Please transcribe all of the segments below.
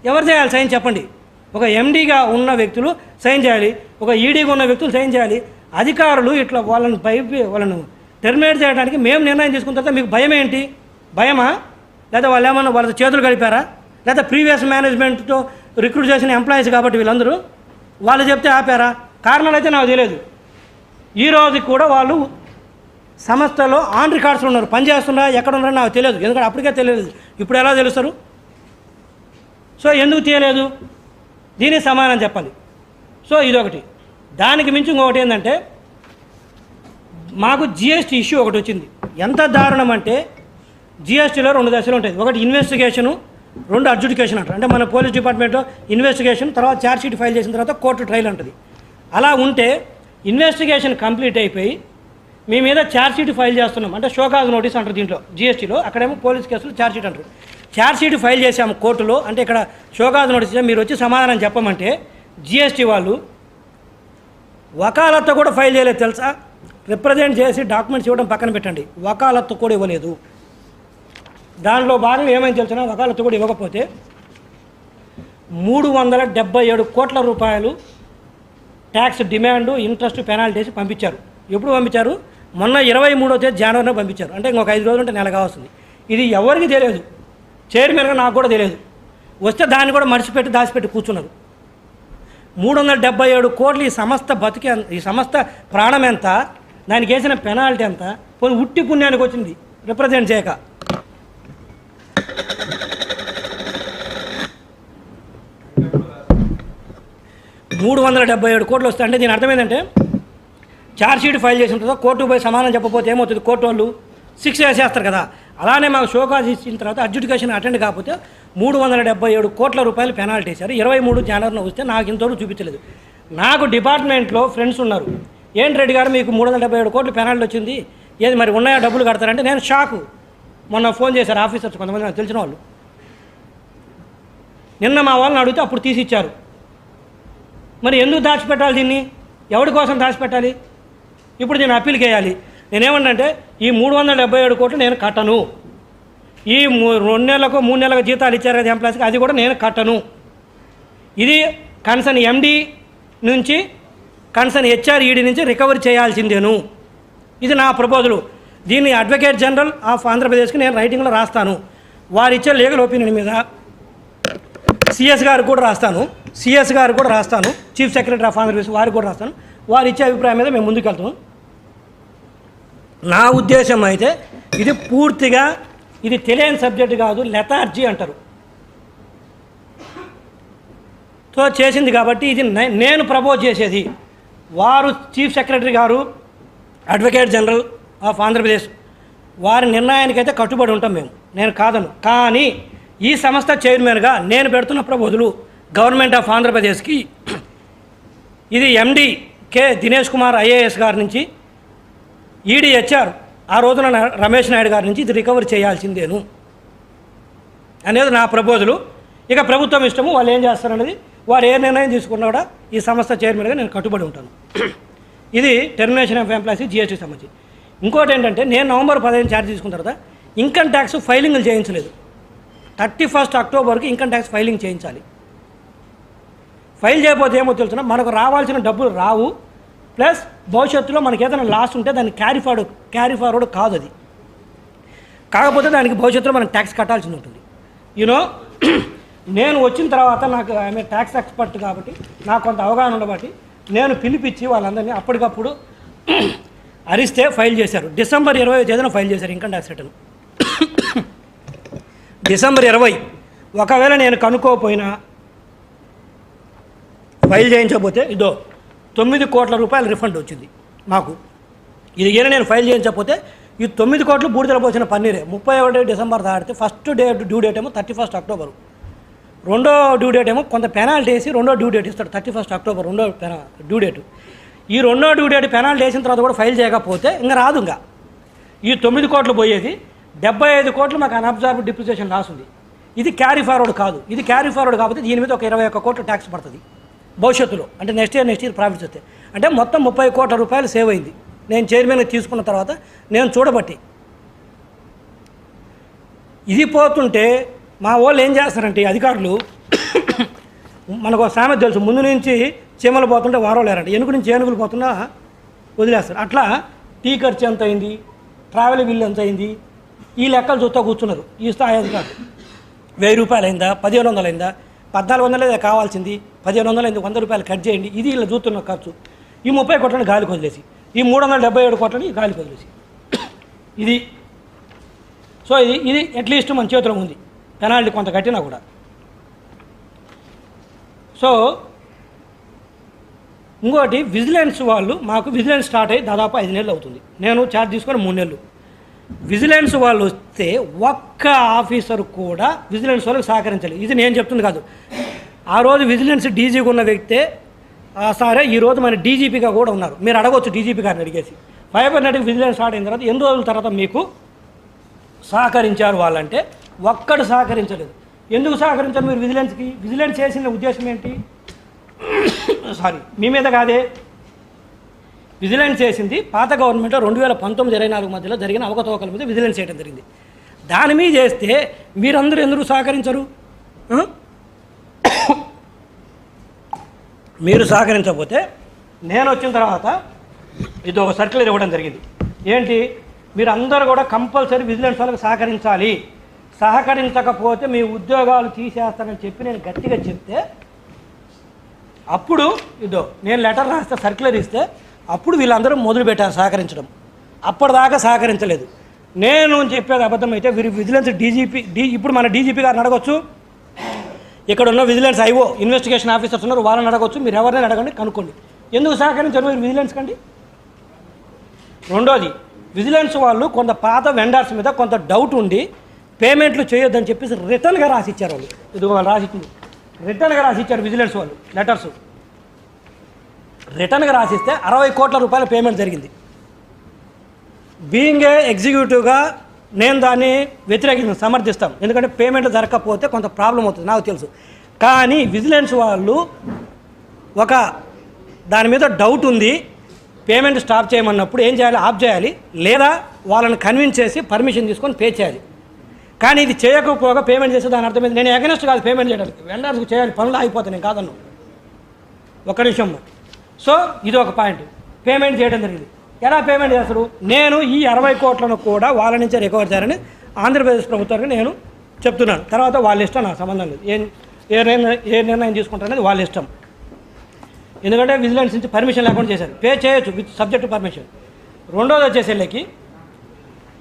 ఎవరు చేయాలి సైన్ చెప్పండి? ఒక ఎండీగా ఉన్న వ్యక్తులు సైన్ చేయాలి, ఒక ఈడీగా ఉన్న వ్యక్తులు సైన్ చేయాలి. అధికారులు ఇట్లా వాళ్ళను టెర్మినేట్ చేయడానికి మేము నిర్ణయం తీసుకున్న తర్వాత మీకు భయం ఏంటి? భయమా? లేదా వాళ్ళు ఏమన్నా వాళ్ళ చేతులు గడిపారా? లేదా ప్రీవియస్ మేనేజ్మెంట్తో రిక్రూట్ చేసిన ఎంప్లాయీస్ కాబట్టి వీళ్ళందరూ వాళ్ళు చెప్తే ఆపారా? కారణాలు అయితే నాకు తెలియదు. ఈరోజు కూడా వాళ్ళు సంస్థలో ఆన్ రికార్డ్స్లో ఉన్నారు, పనిచేస్తున్నారా ఎక్కడ ఉన్నారో నాకు తెలియదు. ఎందుకంటే అప్పటికే తెలియదు, ఇప్పుడు ఎలా తెలుస్తారు? సో ఎందుకు తీయలేదు? దీనికి సమాధానం చెప్పాలి. సో ఇదొకటి. దానికి మించి ఇంకొకటి ఏంటంటే, మాకు జిఎస్టీ ఇష్యూ ఒకటి వచ్చింది. ఎంత దారుణం అంటే, జిఎస్టీలో 2 దశలు ఉంటాయి. ఒకటి ఇన్వెస్టిగేషను, 2 అడ్జుడికేషన్ అంటారు. అంటే మన పోలీస్ డిపార్ట్మెంట్లో ఇన్వెస్టిగేషన్, తర్వాత ఛార్జ్షీట్ ఫైల్ చేసిన తర్వాత కోర్టు ట్రయల్ ఉంటుంది. అలా ఉంటే ఇన్వెస్టిగేషన్ కంప్లీట్ అయిపోయి మీ మీద ఛార్జ్షీట్ ఫైల్ చేస్తున్నాం అంటే షోకాజ్ నోటీస్ అంటారు దీంట్లో జిఎస్టీలో, అక్కడేమో పోలీస్ కేసులు ఛార్జ్షీట్ అంటారు. ఛార్జ్షీట్ ఫైల్ చేసాము కోర్టులో, అంటే ఇక్కడ షోకాజ్ నోటీస్ మీరు వచ్చి సమాధానం చెప్పమంటే జిఎస్టీ వాళ్ళు వకాలత్తు కూడా ఫైల్ చేయలేదు తెలుసా? రిప్రజెంట్ చేసి డాక్యుమెంట్స్ ఇవ్వడం పక్కన పెట్టండి, వకాలత్తు కూడా ఇవ్వలేదు. దానిలో భాగంగా ఏమైంది తెలిసినా, వకాలత్తు కూడా ఇవ్వకపోతే 377 కోట్ల రూపాయలు ట్యాక్స్ డిమాండు, ఇంట్రెస్ట్, పెనాల్టీస్ పంపించారు. ఎప్పుడు పంపించారు? మొన్న 23వ తేదీ జనవరిలో పంపించారు. అంటే ఇంకొక 5 రోజులు ఉంటే నెల కావస్తుంది. ఇది ఎవరికి తెలియదు, చైర్మన్గా నాకు కూడా తెలియదు. వస్తే దాన్ని కూడా మడిచిపెట్టి దాచిపెట్టి కూర్చున్నారు. 377 కోట్లు. ఈ సంస్థ ప్రాణం ఎంత? దానికి వేసిన పెనాల్టీ ఎంత? పోనీ ఉట్టి పుణ్యానికి వచ్చింది రిప్రజెంట్ చేయక. $377 కోట్లు వస్తాయి. అంటే దీని అర్థమైందంటే, ఛార్జ్షీట్ ఫైల్ చేసిన తర్వాత కోర్టుకు పోయి సమానం చెప్పకపోతే ఏమవుతుంది? కోర్టు వాళ్ళు 6 వేసేస్తారు కదా. అలానే మాకు షోకాజ్ ఇచ్చిన తర్వాత అడ్జుడికేషన్ అటెండ్ కాకపోతే 377 కోట్ల రూపాయలు పెనాల్టీ వేశారు. 23 జనవరిలో వస్తే నాకు ఇంతవరకు చూపించలేదు. నాకు డిపార్ట్మెంట్లో ఫ్రెండ్స్ ఉన్నారు, ఏంటి రెడ్డి గారు మీకు 377 కోట్లు పెనాల్టీ వచ్చింది, ఏది మరి ఉన్నాయా డబ్బులు కడతారంటే నేను షాకు. మొన్న ఫోన్ చేశారు ఆఫీసర్స్ కొంతమంది నాకు తెలిసిన వాళ్ళు. నిన్న మా వాళ్ళని అడిగితే అప్పుడు తీసిచ్చారు. మరి ఎందుకు దాచిపెట్టాలి దీన్ని? ఎవరి కోసం దాచిపెట్టాలి? ఇప్పుడు నేను అప్పీల్కి వేయాలి. నేనేమంటే ఈ 377 కోట్లు నేను కట్టను. ఈ 2 నెలలకు 3 నెలలకు జీతాలు ఇచ్చారు కదా ఎంప్లాయీస్కి, అది కూడా నేను కట్టను. ఇది కన్సర్న్ ఎండి నుంచి, కన్సర్న్ హెచ్ఆర్ ఈడీ నుంచి రికవరీ చేయాల్సిందేను. ఇది నా ప్రపోజలు. దీన్ని అడ్వకేట్ జనరల్ ఆఫ్ ఆంధ్రప్రదేశ్కి నేను రైటింగ్లో రాస్తాను. వారు ఇచ్చే లీగల్ ఒపీనియన్ మీద సిఎస్ గారు కూడా రాస్తాను, చీఫ్ సెక్రటరీ ఆఫ్ ఆంధ్రప్రదేశ్ వారికి కూడా రాస్తాను. వారు ఇచ్చే అభిప్రాయం మీద మేము ముందుకు వెళ్తాము. నా ఉద్దేశం అయితే ఇది పూర్తిగా ఇది తెలియని సబ్జెక్ట్ కాదు, లెథార్జీ అంటారు తో చేసింది. కాబట్టి ఇది నేను ప్రపోజ్ చేసేది. వారు చీఫ్ సెక్రటరీ గారు, అడ్వకేట్ జనరల్ ఆఫ్ ఆంధ్రప్రదేశ్ వారి నిర్ణయానికైతే కట్టుబడి ఉంటాం మేము, నేను కాదను. కానీ ఈ సంస్థ చైర్మన్గా నేను పెడుతున్న ప్రపోజలు గవర్నమెంట్ ఆఫ్ ఆంధ్రప్రదేశ్కి ఇది ఎండి కె దినేష్ కుమార్ ఐఏఎస్ గారి నుంచి, ఈడీ హెచ్ఆర్ ఆ రోజున రమేష్ నాయుడు గారి నుంచి ఇది రికవరీ చేయాల్సిందేను అనేది నా ప్రపోజలు. ఇక ప్రభుత్వం ఇష్టము, వాళ్ళు ఏం చేస్తారనేది, వారు ఏ నిర్ణయం తీసుకున్నా కూడా ఈ సంస్థ చైర్మన్గా నేను కట్టుబడి ఉంటాను. ఇది టెర్మినేషన్ ఆఫ్ ఎంప్లాయీస్ జిఎస్టీ సంబంధించి. ఇంకోటి ఏంటంటే, నేను నవంబర్ 15 ఛార్జ్ తీసుకున్న తర్వాత ఇన్కమ్ ట్యాక్స్ ఫైలింగ్లు చేయించలేదు. 31 అక్టోబర్కి ఇన్కమ్ ట్యాక్స్ ఫైలింగ్ చేయించాలి. ఫైల్ చేయకపోతే ఏమో తెలుసున్నా, మనకు రావాల్సిన డబ్బులు రావు, ప్లస్ భవిష్యత్తులో మనకి ఏదైనా లాస్ ఉంటే దాన్ని క్యారీ ఫార్వర్డ్ కాదు. అది కాకపోతే దానికి భవిష్యత్తులో మనం ట్యాక్స్ కట్టాల్సి ఉంటుంది. యూనో నేను వచ్చిన తర్వాత నాకు ఆమె ట్యాక్స్ ఎక్స్పర్ట్ కాబట్టి నాకు కొంత అవగాహన ఉండబట్టి నేను పిలిపించి వాళ్ళందరినీ అప్పటికప్పుడు అరిస్తే ఫైల్ చేశారు. డిసెంబర్ 20వ తేదీన ఫైల్ చేశారు ఇన్కమ్ ట్యాక్స్ రిటర్న్. డిసెంబర్ 20. ఒకవేళ నేను కనుక్కోపోయినా ఫైల్ చేయించకపోతే ఇదో 9 కోట్ల రూపాయలు రిఫండ్ వచ్చింది మాకు. ఇది ఏదైనా నేను ఫైల్ చేయించకపోతే ఈ 9 కోట్లు బూడిదల పోసిన పన్నీరే. 31 డిసెంబర్ దాటితే ఫస్ట్ డ్యూ డేట్ ఏమో 31 అక్టోబర్, రెండో డ్యూ డేట్ ఏమో కొంత పెనాల్టీ వేసి రెండో డ్యూ డేట్ ఇస్తాడు 31 అక్టోబర్ రెండో డ్యూ డేటు. ఈ రెండో డ్యూ డేట్ పెనాల్టీ వేసిన తర్వాత కూడా ఫైల్ చేయకపోతే ఇంకా రాదు. ఇంకా ఈ 9 కోట్లు పోయేది 75 కోట్లు మాకు అన్అబ్జార్బ్డ్ డిప్రిసియేషన్ లాస్ ఉంది. ఇది క్యారీ ఫార్వర్డ్ కాదు. ఇది క్యారీ ఫార్వర్డ్ కాకపోతే దీని మీద ఒక 21 కోట్లు ట్యాక్స్ పడుతుంది భవిష్యత్తులో. అంటే నెక్స్ట్ ఇయర్ ప్రాఫిట్స్ వస్తాయి. అంటే మొత్తం 30 కోట్ల రూపాయలు సేవ్ అయింది నేను చైర్మన్గా తీసుకున్న తర్వాత నేను చూడబట్టి. ఇది పోతుంటే మా వాళ్ళు ఏం చేస్తారంటే అధికారులు మనకు ఒక సామెత తెలుసు, ముందు నుంచి చీమలు పోతుంటే వారం లేరంట, వెనుక నుంచి ఏనుగులు పోతున్నా వదిలేస్తారు. అట్లా టీ ఖర్చు ఎంత అయింది, ట్రావెల్ బిల్ ఎంత అయింది, ఈ లెక్కలు చూస్తూ కూర్చున్నారు. ఈ స్థాయి అధికారులు 1000 రూపాయలు అయిందా, 1500 అయిందా, 1400 కావాల్సింది, 1500 అయింది, 100 రూపాయలు కట్ చేయండి, ఇది ఇలా చూస్తున్న ఖర్చు. ఈ 30 కోట్లని గాలికి వదిలేసి, ఈ 377 కోట్లని గాలికి వదిలేసి, ఇది. సో ఇది అట్లీస్ట్ మన చేతిలో ఉంది, పెనాల్టీ కొంత కట్టినా కూడా. సో ఇంకోటి, విజిలెన్స్ వాళ్ళు మాకు విజిలెన్స్ స్టార్ట్ అయ్యి దాదాపు 5 నెలలు అవుతుంది. నేను ఛార్జ్ తీసుకొని 3 నెలలు. విజిలెన్స్ వాళ్ళు వస్తే ఒక్క ఆఫీసర్ కూడా విజిలెన్స్ వాళ్ళకి సహకరించాలి. ఇది నేను చెప్తుంది కాదు, ఆ రోజు విజిలెన్స్ డీజీగా ఉన్న వ్యక్తే సరే ఈరోజు మన డీజీపీగా కూడా ఉన్నారు. మీరు అడగవచ్చు డీజీపీ గారిని అడిగేసి, ఫైబర్ నెట్కి విజిలెన్స్ స్టార్ట్ అయిన తర్వాత ఎన్ని రోజుల తర్వాత మీకు సహకరించారు వాళ్ళంటే ఒక్కడు సహకరించలేదు. ఎందుకు సహకరించారు మీరు విజిలెన్స్కి? విజిలెన్స్ చేసిన ఉద్దేశం ఏంటి? సారీ, మీ మీద కాదే, విజిలెన్స్ చేసింది పాత గవర్నమెంట్లో 2019-24 మధ్యలో జరిగిన అవకతవకల మీద విజిలెన్స్ చేయడం జరిగింది. దాని మీద చేస్తే మీరందరూ ఎందుకు సహకరించరు? మీరు సహకరించకపోతే నేను వచ్చిన తర్వాత ఇది ఒక సర్క్యులర్ ఇవ్వడం జరిగింది. ఏంటి? మీరు అందరూ కూడా కంపల్సరీ విజిలెన్స్ వాళ్ళకి సహకరించాలి, సహకరించకపోతే మీ ఉద్యోగాలు తీసేస్తానని చెప్పి నేను గట్టిగా చెప్తే, అప్పుడు నేను లెటర్ రాస్తే, సర్క్యులర్ ఇస్తే, అప్పుడు వీళ్ళందరూ మొదలుపెట్టారు సహకరించడం. అప్పటిదాకా సహకరించలేదు. నేను చెప్పేది అబద్ధమైతే వీరు విజిలెన్స్ ఇప్పుడు మన డీజీపీ గారిని అడగొచ్చు, ఇక్కడ ఉన్న విజిలెన్స్ ఐఓ ఇన్వెస్టిగేషన్ ఆఫీసర్స్ ఉన్నారు, వాళ్ళని అడగొచ్చు, మీరు ఎవరైనా అడగండి, కనుక్కోండి ఎందుకు సహకరించారు మీరు విజిలెన్స్ కండి. రెండోది, విజిలెన్స్ వాళ్ళు కొంత పాత వెండర్స్ మీద కొంత డౌట్ ఉండి పేమెంట్లు చేయొద్దని చెప్పేసి రిటర్న్గా రాసిచ్చారు. వాళ్ళు వాళ్ళు రాసిచ్చింది రిటర్న్గా రాసిచ్చారు విజిలెన్స్ వాళ్ళు లెటర్స్. రిటర్న్గా రాసిస్తే 60 కోట్ల రూపాయల పేమెంట్ జరిగింది. బీయింగ్ ఏ ఎగ్జిక్యూటివ్గా నేను దాన్ని వ్యతిరేకించి సమర్థిస్తాను, ఎందుకంటే పేమెంట్లు జరగకపోతే కొంత ప్రాబ్లం అవుతుంది నాకు తెలుసు. కానీ విజిలెన్స్ వాళ్ళు ఒక దాని మీద డౌట్ ఉంది, పేమెంట్ స్టాప్ చేయమన్నప్పుడు ఏం చేయాలి? ఆఫ్ చేయాలి, లేదా వాళ్ళని కన్విన్స్ చేసి పర్మిషన్ తీసుకొని పే చేయాలి. కానీ ఇది చేయకపోగా పేమెంట్ చేస్తే దాని అర్థమైంది నేను అగెనెస్ట్ కాదు పేమెంట్ చేయడానికి, వెండర్స్కి చేయాలి, పనులు ఆగిపోతాయి, నేను కాదన్ను. ఒక్క నిమిషం. సో ఇది ఒక పాయింట్, పేమెంట్ చేయడం జరిగింది. ఎలా పేమెంట్ చేస్తారు? నేను ఈ 60 కోట్లను కూడా వాళ్ళ నుంచే రికవర్ చేయాలని ఆంధ్రప్రదేశ్ ప్రభుత్వానికి నేను చెప్తున్నాను. తర్వాత వాళ్ళ ఇష్టం, నాకు సంబంధం లేదు. ఏ నిర్ణయం తీసుకుంటారనేది వాళ్ళ ఇష్టం. ఎందుకంటే విజిలెన్స్ నుంచి పర్మిషన్ లేకుండా చేశారు. పే చేయొచ్చు విత్ సబ్జెక్ట్ పర్మిషన్. రెండోది వచ్చేసరికి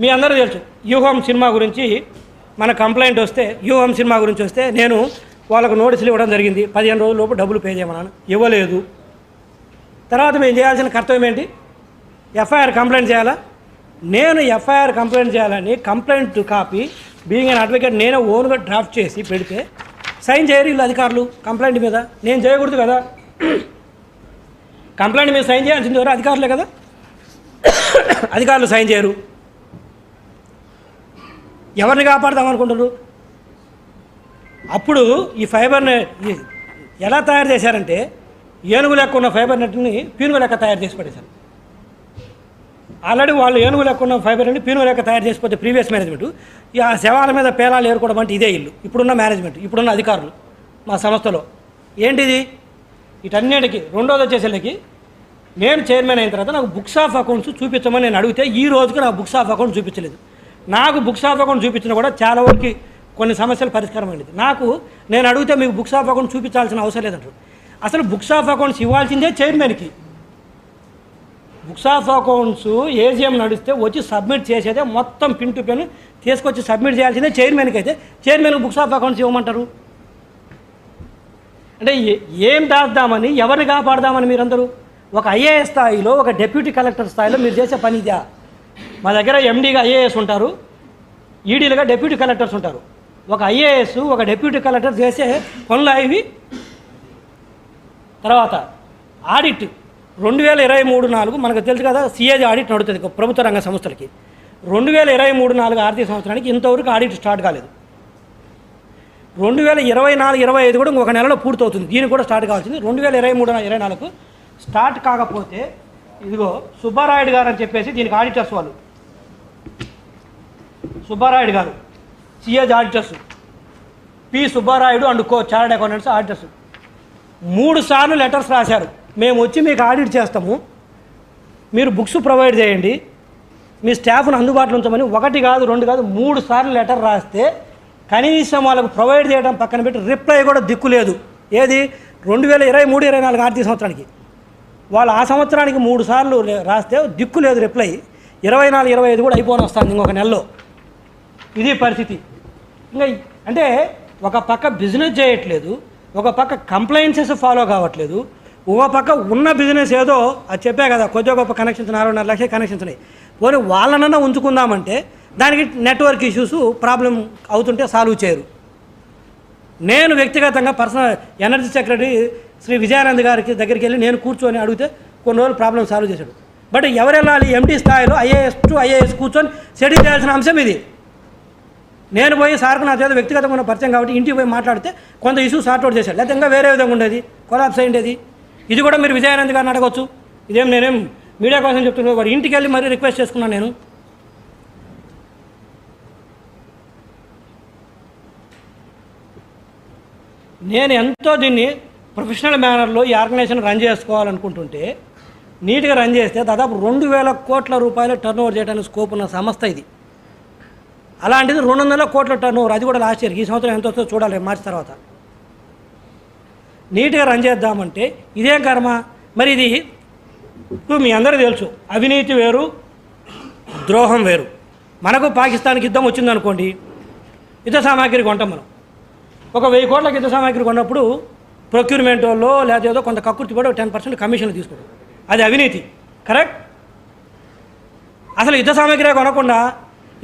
మీ అందరూ తెలుసు, యూహోమ్ సినిమా గురించి మన కంప్లైంట్ వస్తే, యూహోమ్ సినిమా గురించి వస్తే నేను వాళ్ళకు నోటీసులు ఇవ్వడం జరిగింది. 15 రోజుల లోపు డబ్బులు పే చేయమన్నాను, ఇవ్వలేదు. తర్వాత మేము చేయాల్సిన కర్తవ్యం ఏంటి? ఎఫ్ఐఆర్ కంప్లైంట్ చేయాలా? నేను ఎఫ్ఐఆర్ కంప్లైంట్ చేయాలని complaint copy being an advocate నేనే ఓన్గా డ్రాఫ్ట్ చేసి పెడితే సైన్ చేయరు వీళ్ళు అధికారులు. కంప్లైంట్ మీద నేను చేయకూడదు కదా, కంప్లైంట్ మీద సైన్ చేయాల్సింది ఎవరు? అధికారులే కదా. అధికారులు సైన్ చేయరు. ఎవరిని కాపాడదామనుకుంటారు? అప్పుడు ఈ ఫైబర్ నెట్ ఎలా తయారు చేశారంటే, ఏనుగు లెక్క ఉన్న ఫైబర్ నెట్ని పీనుగు లెక్క తయారు చేసి పడేశారు. ఆల్రెడీ వాళ్ళు ఏనుగు లెక్క ఉన్న ఫైబర్ నెట్ని పీనుగు లెక్క తయారు చేసిపోతే ప్రీవియస్ మేనేజ్మెంట్ ఆ శవాల మీద పేలాలు ఏరుకోవడం అంటే ఇదే ఇల్లు. ఇప్పుడున్న మేనేజ్మెంట్, ఇప్పుడున్న అధికారులు మా సంస్థలో ఏంటిది? వీటన్నిటికీ రెండోది వచ్చేసరికి నేను చైర్మన్ అయిన తర్వాత నాకు బుక్స్ ఆఫ్ అకౌంట్స్ చూపించమని నేను అడిగితే ఈ రోజుకి నాకు బుక్స్ ఆఫ్ అకౌంట్ చూపించలేదు. నాకు బుక్స్ ఆఫ్ అకౌంట్ చూపించినా కూడా చాలా వరకు కొన్ని సమస్యలు పరిష్కారం అయింది. నేను అడిగితే మీకు బుక్స్ ఆఫ్ అకౌంట్ చూపించాల్సిన అవసరం లేదంటారు. అసలు బుక్స్ ఆఫ్ అకౌంట్స్ ఇవ్వాల్సిందే చైర్మన్కి. బుక్స్ ఆఫ్ అకౌంట్స్ ఏజీఎం నడిస్తే వచ్చి సబ్మిట్ చేసేదే మొత్తం పిన్ టు పిన్ తీసుకొచ్చి సబ్మిట్ చేయాల్సిందే చైర్మన్కి. అయితే చైర్మన్కి బుక్స్ ఆఫ్ అకౌంట్స్ ఇవ్వమంటారు అంటే ఏం దాద్దామని, ఎవరిని కాపాడదామని మీరందరూ? ఒక ఐఏఎస్ స్థాయిలో, ఒక డిప్యూటీ కలెక్టర్ స్థాయిలో మీరు చేసే పని ఇదా? మా దగ్గర ఎండీగా ఐఏఎస్ ఉంటారు, ఈడీలుగా డిప్యూటీ కలెక్టర్స్ ఉంటారు. ఒక ఐఏఎస్, ఒక డిప్యూటీ కలెక్టర్ చేసే పనులు ఇవి. తర్వాత ఆడిట్ 2023-24 మనకు తెలుసు కదా, సిఏజీ ఆడిట్ నడుతుంది ప్రభుత్వ రంగ సంస్థలకి. 2023-24 ఆర్థిక సంవత్సరానికి ఇంతవరకు ఆడిట్ స్టార్ట్ కాలేదు. 2024-25 కూడా ఇంకొక నెలలో పూర్తవుతుంది, దీనికి కూడా స్టార్ట్ కావాల్సింది. 2023-24 స్టార్ట్ కాకపోతే ఇదిగో సుబ్బారాయుడు గారు అని చెప్పేసి దీనికి ఆడిటర్స్ వాళ్ళు, సుబ్బారాయుడు గారు CAG auditors, P Subbarayudu and co chartered accountants auditors. 3 సార్లు లెటర్స్ రాశారు, మేము వచ్చి మీకు ఆడిట్ చేస్తాము, మీరు బుక్స్ ప్రొవైడ్ చేయండి, మీ స్టాఫ్ను అందుబాటులో ఉంచమని 1 కాదు 2 కాదు 3 సార్లు లెటర్ రాస్తే కనీసం వాళ్ళకు ప్రొవైడ్ చేయడం పక్కన పెట్టి రిప్లై కూడా దిక్కు లేదు. ఏది 2023-24 ఆర్థిక సంవత్సరానికి వాళ్ళు ఆ సంవత్సరానికి 3 సార్లు రాస్తే దిక్కు లేదు రిప్లై. 24-25 కూడా అయిపోని వస్తుంది ఇంకొక నెలలో. ఇది పరిస్థితి. ఇంకా అంటే ఒక పక్క బిజినెస్ చేయట్లేదు, ఒక పక్క కంప్లైన్సెస్ ఫాలో కావట్లేదు, ఒక పక్క ఉన్న బిజినెస్ ఏదో అది చెప్పే కదా కొద్దిగా గొప్ప కనెక్షన్స్ 4.5 లక్షల కనెక్షన్స్ ఉన్నాయి, పోనీ వాళ్ళనన్నా ఉంచుకుందామంటే దానికి నెట్వర్క్ ఇష్యూస్ ప్రాబ్లం అవుతుంటే సాల్వ్ చేయరు. నేను వ్యక్తిగతంగా personal energy secretary Shri Vijayanand గారికి దగ్గరికి వెళ్ళి నేను కూర్చొని అడిగితే కొన్ని రోజులు ప్రాబ్లం సాల్వ్ చేశాడు. బట్ ఎవరు వెళ్ళాలి? ఎండి స్థాయిలో ఐఏఎస్ కూర్చొని సెటిల్ చేయాల్సిన అంశం ఇది. నేను పోయి సార్కు నా చేత వ్యక్తిగతంగా పరిచయం కాబట్టి ఇంటికి పోయి మాట్లాడితే కొంత ఇష్యూ సార్ట్అవుట్ చేశాడు, లేకపోతే ఇంకా వేరే విధంగా ఉండేది, కొలాప్స్ అయ్యేది. ఇది కూడా మీరు విజయానంద్ గారిని అడగవచ్చు. ఇదేం నేనేం మీడియా కోసం చెప్తున్నాను, వాడు ఇంటికి వెళ్ళి మరీ రిక్వెస్ట్ చేసుకున్నాను. నేను ఎంతో దీన్ని ప్రొఫెషనల్ మేనర్లో ఈ ఆర్గనైజేషన్ రన్ చేసుకోవాలనుకుంటుంటే నీట్గా రన్ చేస్తే దాదాపు 2,000 కోట్ల రూపాయలు టర్నోవర్ చేయడానికి స్కోప్ ఉన్న సంస్థ ఇది. అలాంటిది 200 కోట్ల టర్నోవర్, అది కూడా లాస్ట్ ఇయర్. ఈ సంవత్సరం ఎంత వస్తుందో చూడాలి మార్చి తర్వాత. నీట్గా రన్ చేద్దామంటే ఇదేం కర్మ. మరి ఇది ఇప్పుడు మీ అందరూ తెలుసు, అవినీతి వేరు, ద్రోహం వేరు. మనకు పాకిస్తాన్కి యుద్ధం వచ్చిందనుకోండి, యుద్ధ సామాగ్రి కొంటాం మనం. ఒక 1000 కోట్లకి యుద్ధ సామాగ్రి కొన్నప్పుడు ప్రొక్యూర్మెంట్ వాళ్ళు లేదా ఏదో కొంత కక్కుర్తి పడి 10% కమిషన్లు తీసుకుంటారు. అది అవినీతి, కరెక్ట్? అసలు యుద్ధ సామాగ్రి కొనకుండా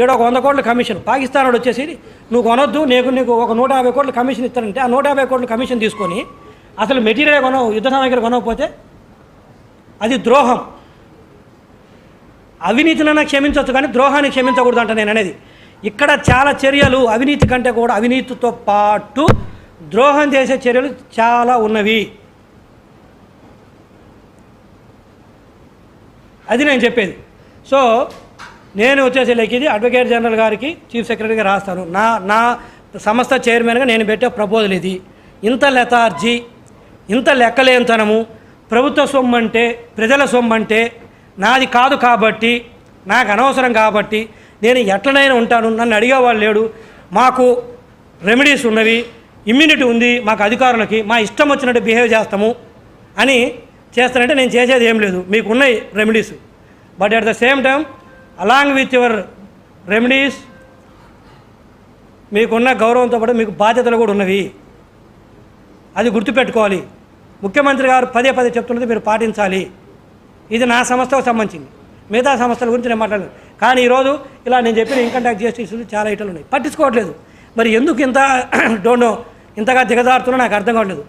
ఏడో 100 కోట్ల కమిషన్, పాకిస్తాన్ వాడు వచ్చేసి నువ్వు కొనొద్దు, నీకు ఒక 150 కోట్ల కమిషన్ ఇస్తారంటే ఆ 150 కోట్ల కమిషన్ తీసుకొని అసలు మెటీరియల్ కొనవు, యుద్ధ సామాగ్రి కొనకపోతే అది ద్రోహం. అవినీతినైనా క్షమించవచ్చు కానీ ద్రోహాన్ని క్షమించకూడదు అంట నేను అనేది. ఇక్కడ చాలా చర్యలు అవినీతి కంటే కూడా అవినీతితో పాటు ద్రోహం చేసే చర్యలు చాలా ఉన్నవి. అది నేను చెప్పేది. సో నేను వచ్చేసి ఇది అడ్వకేట్ జనరల్ గారికి చీఫ్ సెక్రటరీగా రాస్తాను. నా సంస్థ చైర్మన్గా నేను పెట్టే ప్రపోజల్ ఇది. ఇంత లెథార్జీ, ఇంత లెక్కలేనితనము, ప్రభుత్వ సొమ్ము అంటే ప్రజల సొమ్ము అంటే నాది కాదు కాబట్టి, నాకు అనవసరం కాబట్టి నేను ఎట్లనైనా ఉంటాను, నన్ను అడిగేవాళ్ళు లేడు, మాకు రెమెడీస్ ఉన్నవి, ఇమ్యూనిటీ ఉంది మాకు అధికారులకి, మా ఇష్టం వచ్చినట్టు బిహేవ్ చేస్తాము అని చేస్తానంటే నేను చేసేది ఏం లేదు. మీకు ఉన్నాయి remedies, but at the same time along with your remedies మీకున్న గౌరవంతో పాటు మీకు బాధ్యతలు కూడా ఉన్నవి. అది గుర్తుపెట్టుకోవాలి. ముఖ్యమంత్రి గారు పదే చెప్తున్నది మీరు పాటించాలి. ఇది నా సంస్థకు సంబంధించింది, మిగతా సంస్థల గురించి నేను మాట్లాడలేదు. కానీ ఈరోజు ఇలా నేను చెప్పిన ఇన్కమ్ ట్యాక్స్ జిఎస్టీ చాలా ఐటలు ఉన్నాయి, పట్టించుకోవట్లేదు. మరి ఎందుకు ఇంత ఇంతగా దిగజారుతున్నా నాకు అర్థం కావట్లేదు.